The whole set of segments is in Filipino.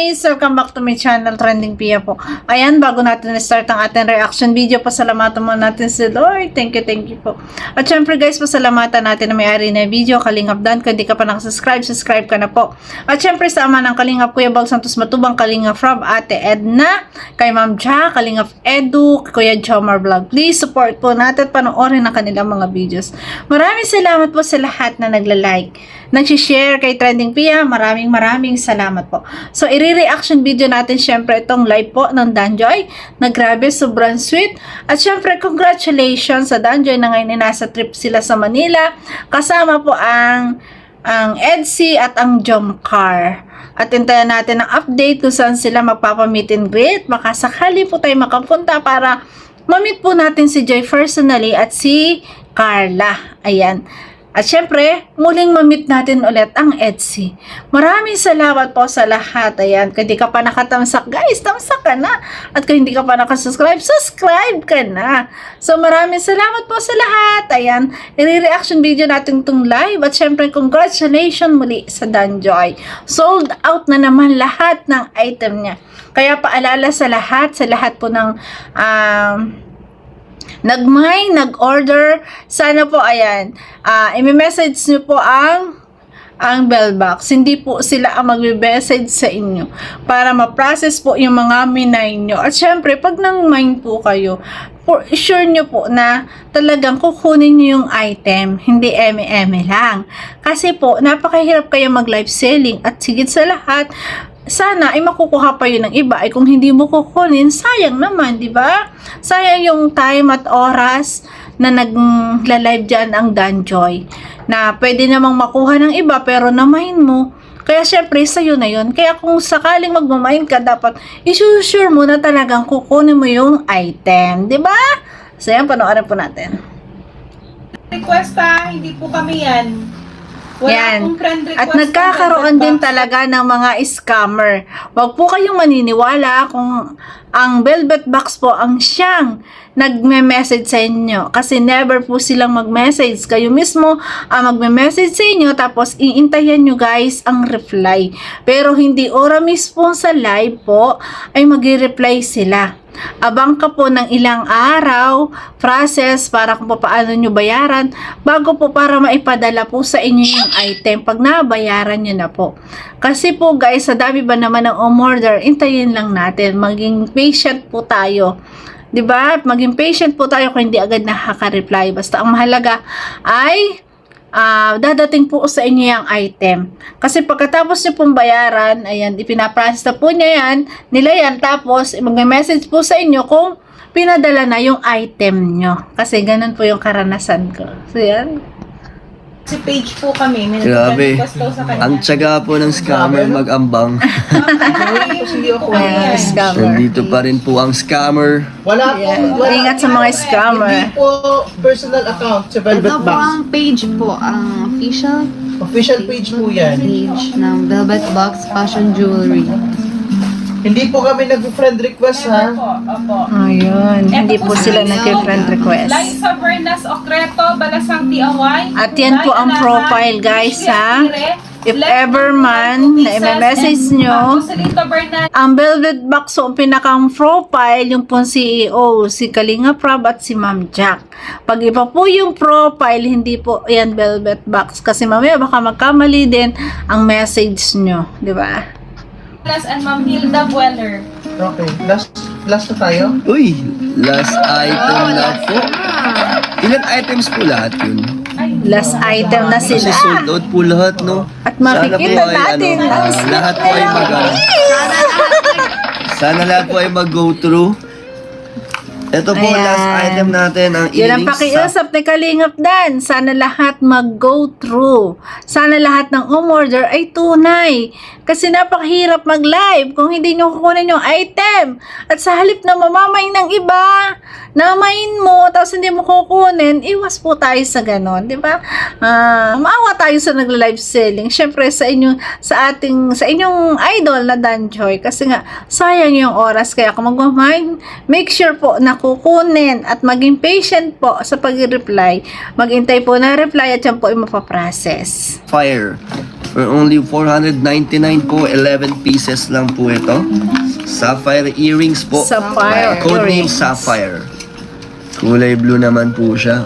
guys! Welcome back to my channel, Trending Pia po. Ayan, bago natin na-start ang ating reaction video, pasalamatan mo natin si Lord. Thank you po. At syempre guys, pasalamatan natin na may-ari na video, Kalingap Dan. Kung hindi ka pa nakasubscribe, subscribe ka na po. At syempre sa ama ng Kalingap, Kuya Bal Santos Matubang, Kalingap Rob, Ate Edna, kay Ma'am Ja, Kalingap Edu, Kuya Jomar Vlog. Please support po natin at panoorin ang kanilang mga videos. Maraming salamat po sa lahat na nagla-like, nag-share kay Trending Pia. Maraming salamat po. So, i-reaction video natin syempre itong live po ng Danjoy na grabe, sobrang sweet. At syempre, congratulations sa Danjoy na ngayon nasa trip sila sa Manila. Kasama po ang Edsy at ang Jomcar. At hintayan natin ang update kung saan sila magpapamit and greet. Makasakali po tayo makapunta para mamit po natin si Joy personally at si Carla. Ayan. At syempre, muling mamit natin ulit ang Edsy. Maraming salamat po sa lahat. Ayan, kung hindi ka pa nakatamsak, guys, tamsak ka na. At kung hindi ka pa nakasubscribe, subscribe ka na. So, maraming salamat po sa lahat. Ayan, i-reaction video natin itong live. At syempre, congratulations muli sa Danjoy. Sold out na naman lahat ng item niya. Kaya paalala sa lahat po ng nag-order, sana po, ayan, i-message nyo po ang bell box. Hindi po sila ang mag-message sa inyo para ma-process po yung mga minay nyo. At syempre, pag nang-mine po kayo, for sure nyo po na talagang kukunin nyo yung item, hindi eme-eme lang. Kasi po, napakahirap kayo mag-live selling at sigit sa lahat, sana ay makukuha pa yun ng iba. Ay kung hindi mo kukunin, sayang naman, di ba? Sayang yung time at oras na nagla-live dyan ang Danjoy. Na pwede namang makuha ng iba pero na-mine mo. Kaya syempre, sa'yo na yun. Kaya kung sakaling magmamine ka, dapat isusure mo na talagang kukunin mo yung item. Di ba? So yan, panoorin po natin. Request hindi po kami yan. Wala Yan. akong friend request. At nagkakaroon din talaga ng mga scammer. Huwag po kayong maniniwala kung ang Velvet Box po ang siyang nagme-message sa inyo. Kasi never po silang mag-message. Kayo mismo ang magme-message sa inyo tapos iintayan nyo guys ang reply. Pero hindi ora mismo sa live po ay mag-reply sila. Abang ka po ng ilang araw, process para kung paano nyo bayaran, bago po para maipadala po sa inyo yung item pag nabayaran nyo na po. Kasi po guys, sa dami ba naman ng umorder, intayin lang natin, maging patient po tayo. 'Di ba? Maging patient po tayo kung hindi agad nakaka-reply. Basta ang mahalaga ay dadating po sa inyo yung item. Kasi pagkatapos nyo pong bayaran, ayan, ipinaprocess na po nila yan, tapos magme-message po sa inyo kung pinadala na yung item nyo. Kasi ganun po yung karanasan ko. So yan. Si page po kami. May Grabe. nag-request daw sa kanya. Ang tsaga po ng scammer mag-ambang. Hindi ako yan. Scammer. Nandito pa rin po ang scammer. Wala po. Yeah. Wala. Ingat sa mga scammer. Hindi po personal account sa Velvet Ito po Box. ang page po, ang official Official page po yan. page ng Velvet Box Fashion Jewelry. Hindi po kami nag-friend request ha. Opo. Ayun. Hindi po sila nag-friend request. Liza Bernas Ocreto, Balasang Tiaway. At yan po ang profile guys ha. If ever man na i-message nyo, ang Velvet Box so ang pinakang profile yung pong CEO, si Kalingap Rob at si Ma'am Jack. Pag iba po yung profile, hindi po yan Velvet Box. Kasi mamaya baka magkamali din ang message nyo. Di ba? And Ma'am Hilda Bueller. Okay. Last na tayo. Uy, last item na po. Ilan items po lahat yun? Last item na Kasi sila. sold out po lahat, no? At makikita natin ang lahat po ay sana lahat po ay mag-go through. Ito po, Ayan. last item natin, ang Yun ang iling pakiusap ni Kalingap Dan. Sana lahat mag-go through. Sana lahat ng umorder ay tunay. Kasi napakahirap mag-live kung hindi nyo kukunin yung item. At sa halip na mamamay ng iba, namain mo, tapos hindi mo kukunin, iwas po tayo sa ganon, di ba? Maawa tayo sa nagla-live selling. Syempre sa inyong idol na Danjoy. Kasi nga, sayang yung oras. Kaya kung mag-mine, make sure po na kukunin at maging patient po sa pag-reply. Maghintay po na reply at yan po ay mapaprocess. Sapphire. For only 499 po, 11 pieces lang po ito. Sapphire earrings po. Sapphire Codename earrings. Sapphire. Kulay blue naman po siya.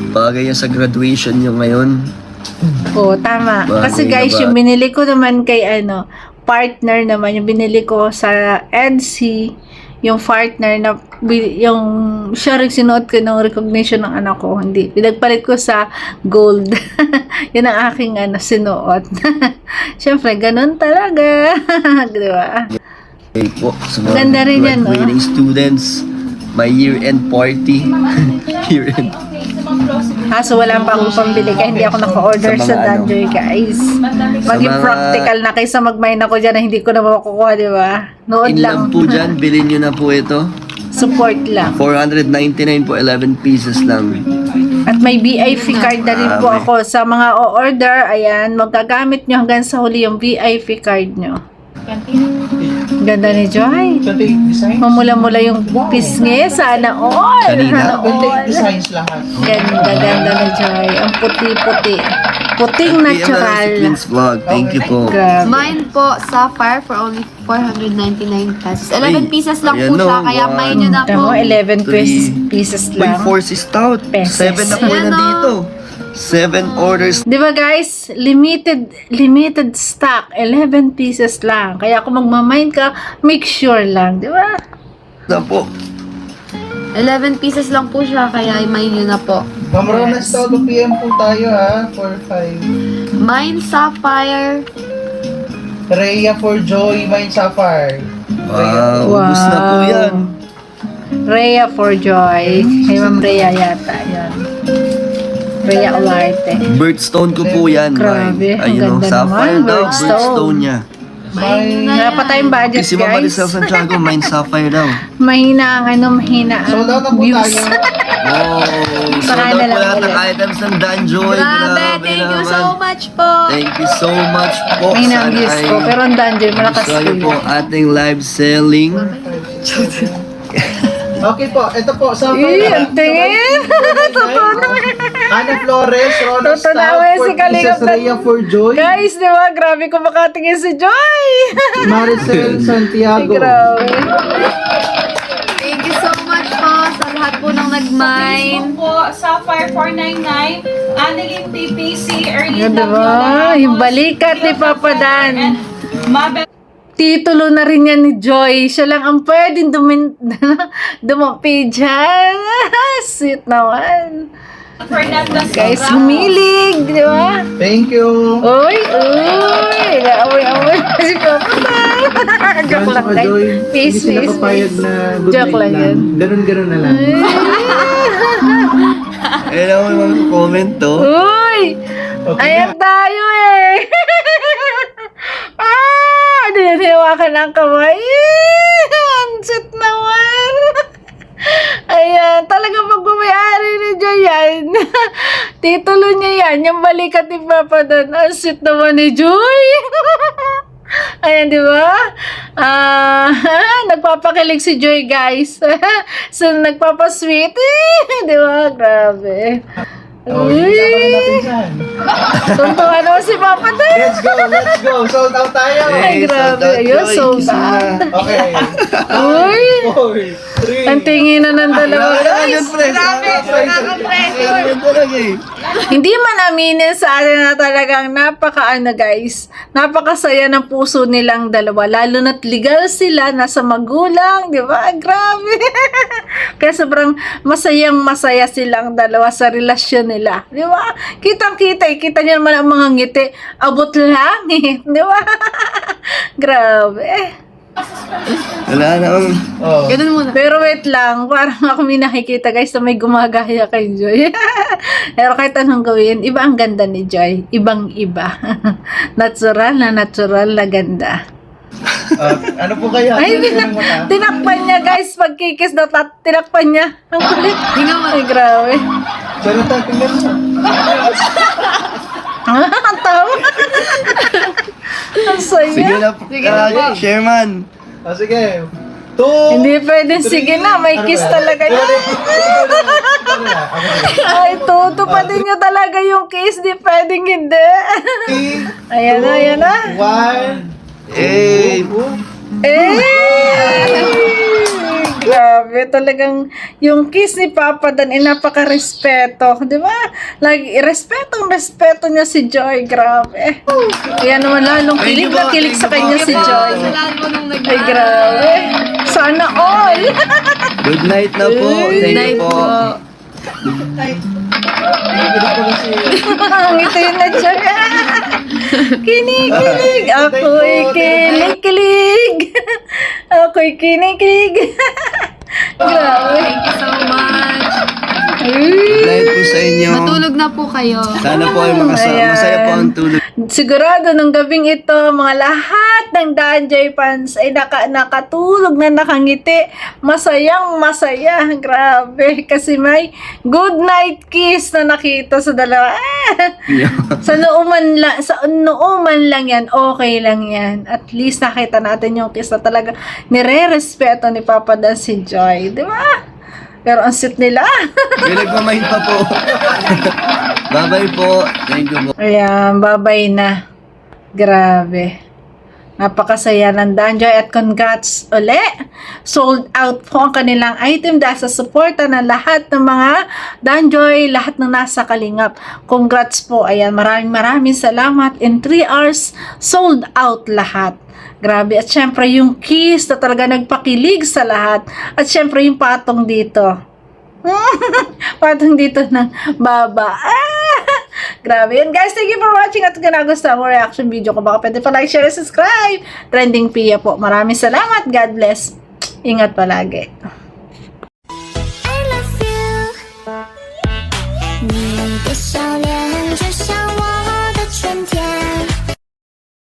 Bagay yan sa graduation nyo ngayon. Oo, tama. Bagay Kasi na guys, ba? yung binili ko naman kay partner naman, yung binili ko sa EDC, yung partner na, yung siya rin sinuot ko ng recognition ng anak ko, hindi. Pinagpalit ko sa gold. Yun ang aking sinuot. Siyempre, ganun talaga. Di ba? Okay po, sa mga Ganda rin yan, no? graduating students, my year-end party. Year-end. So wala pa akong pambili kaya hindi ako naka-order Sa sa mga Danjoy, guys. Sa Maging mga- practical na kaysa mag-mine ako dyan na hindi ko na makukuha, di ba? Nood In lang. lang po dyan, bilhin nyo na po ito. Support lang. 499 po, 11 pieces lang. At may VIP card na rin po Grabe. ako. Sa mga o-order, ayan, magagamit nyo hanggang sa huli yung VIP card nyo. Ganda ni Joy. 28 designs? Mamula-mula yung pisngi. Sana all. Kanina? Sana all. 28 designs lahat. Ganda ni Joy. Ang puti-puti. Puting natural. Prince Vlog, thank you po. Grabe. Mine po, Sapphire for only 499 pesos. 11 Ay, pieces lang ayan po siya, no, kaya one, mine nyo na po. Tama, 11 Three. pieces May lang. 4 si Stout. Pesos. 7 na po Ayan, nandito. 7 orders Di ba guys, limited stock, 11 pieces lang. Kaya kung magmamine ka, make sure lang, di ba? na po. 11 pieces lang po siya, kaya mine nyo na po. Ma'am Rona, Stout, PM po tayo ha, 4-5. Mine Sapphire. Rhea for Joy, Mine Sapphire. Wow, ubus na po yan. Rhea for Joy. Kay Ma'am Rhea yata, yan. Rhea Olarte. Birthstone ko po yan. Grabe, Mine. ang Ayun o, ganda Sapphire naman, daw. birthstone. Birthstone niya. Mine na Wala yan. pa tayong budget, Kasi Mama guys. Maricel Santiago, Mine Sapphire daw. Mahina mahina ang Sold out na po views. tayo. Oh, sold Saka out na po lang lahat ng ulit. items ng Danjoy. Grabe, thank you so naman. much po. Thank you so much po. Mahina ang Sana views ay ko. Pero ang dungeon, malakas gusto niyo po ko. ating live selling. Okay po, ito po, Eh, Sapphire. ang tingin. Totoo naman. Ana Flores, Rona Totoo Stout, naman si 4 Kalingap pieces, Rhea for Joy. Guys, di ba? Grabe ko makatingin si Joy. Maricel Santiago. Grabe. Thank you so much po sa lahat po ng nag-mine. Facebook po, Sapphire 499, Annalyn PPC, Erlyn Ganda ba? Daviola, Yung Ramos, balikat ni Philip Papa Dan. and Mabel Titulo na rin yan ni Joy. Siya lang ang pwedeng dumapi dyan. Sweet naman. Fernandez. Guys, Ramos. humilig. Di ba? Thank you. Uy, uy. Amoy si Papa Dan. Joke lang, guys. Joy, Peace, hindi sila peace, papayag peace. na good Joke night lang yan. Ganun-ganun na lang. Ayun ako yung mga comment to. Uy! Okay Ayan na. tayo eh! Dinihawakan ng kamay. Ang sweet naman. Ayan, talagang pagmamayari ni Joy yan. Titulo niya yan, yung balikat ni Papa doon. Ang sweet naman ni Joy. Ayan, di ba? Nagpapakilig si Joy, guys. So, nagpapasweet. Di ba? Grabe. Oh, Uy! sabarin natin dyan. Tuntuhan naman si Papa doon. Let's go, let's go. Sold out tayo. Ay, grabe. Ayun, sold out. Okay. Uy! 4, 3. Ang tingin na ng dalawa. Ayun, pre. Ayun talaga eh. Hindi man aminin sa atin na talagang guys, napakasaya ng puso nilang dalawa. Lalo na't legal sila, nasa magulang, di ba? Grabe. Kaya sobrang masaya silang dalawa sa relasyon nila. Di ba? Kitang-kita, kita niyo naman ang mga ngiti. Abot langit, di ba? Grabe. Wala na akong... Oh. Ganun muna. Pero wait lang, parang ako may nakikita guys na may gumagaya kay Joy. Pero kahit anong gawin, iba ang ganda ni Joy. Ibang iba. Natural na ganda. Ano po kaya? Ay, tinakpan niya guys. Pagkikis na tinakpan niya. Ang kulit. Hinga mo. Ay, grabe. Jonathan, tingnan mo. Ang tawa. Ang saya. Sige na, Chairman. Sige. 2. Hindi pwedeng sige na, may kiss talaga yan. Ay, tutupadin nyo talaga yung kiss, di pwedeng hindi. Ayan na, ayan na. 1. Eh, Grabe, talagang yung kiss ni Papa Dan ay napaka-respeto, di ba? Lagi, respeto niya si Joy, grabe. Ayan naman, lalong kilig na kilig sa kanya si Joy. Sa lahat po nung nag Ay, grabe. Sana all. good night na po. Good Thank night you po. Ngiti na Joy. Kinikilig. Ako'y kilig-kilig. Ako'y kinig-kilig. Grabe. Thank you so much. Good night po sa inyo. Matulog na po kayo. Sana po ay Ayan. masaya po ang tulog. Sigurado nung gabing ito, mga lahat ng Danjay fans ay nakatulog na nakangiti. Masayang masaya. Grabe. Kasi may good night kiss na nakita sa dalawa. Sa nooman lang yan, okay lang yan. At least nakita natin yung kiss na talaga nire-respeto ni Papa Dan si Joy. Di ba? Pero ang sweet nila. May nagmamahid pa po. Bye-bye po. Thank you po. Ayan, babay na. Grabe. Napakasaya ng Danjoy at congrats uli. Sold out po ang kanilang item dahil sa suporta ng lahat ng mga Danjoy, lahat ng nasa Kalingap. Congrats po. Ayan, maraming salamat. In 3 hours, sold out lahat. Grabe. At syempre yung kiss na talaga nagpakilig sa lahat. At syempre yung patong dito. Patong dito ng baba. Grabe yan guys. Thank you for watching at kung nagustuhan mo reaction video ko, baka pwede pa like, share, subscribe. Trending Pia po. Maraming salamat. God bless. Ingat palagi.